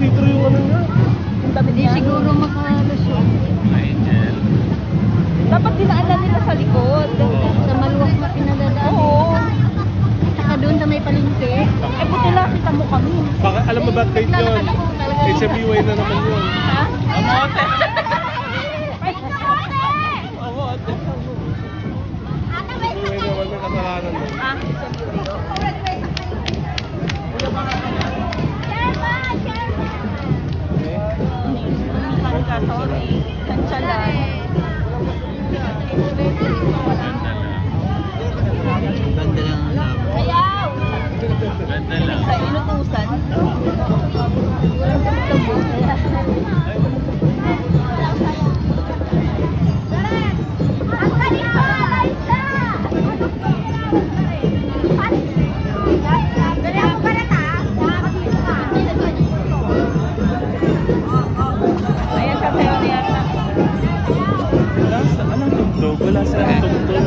see-through yung ano niya. Hindi siguro makalusyon. Angel. Dapat dinaanan nila sa likod. Sa maluwag na pinadadaan. Oo. Tsaka doon sa may palengke. Eh, buti nakita mo kami. Baka, alam mo ba date yun? HMBY na naman yun. Ha? Amote! Amote! HMBY naman may kasalanan mo. Ah, sorry. Kansyalan. Ganda lang. Ayaw! Ganda lang. Sa inutusan. Ayan kasi yun yata. Wala sa, anong tugtog? Wala sa tugtog.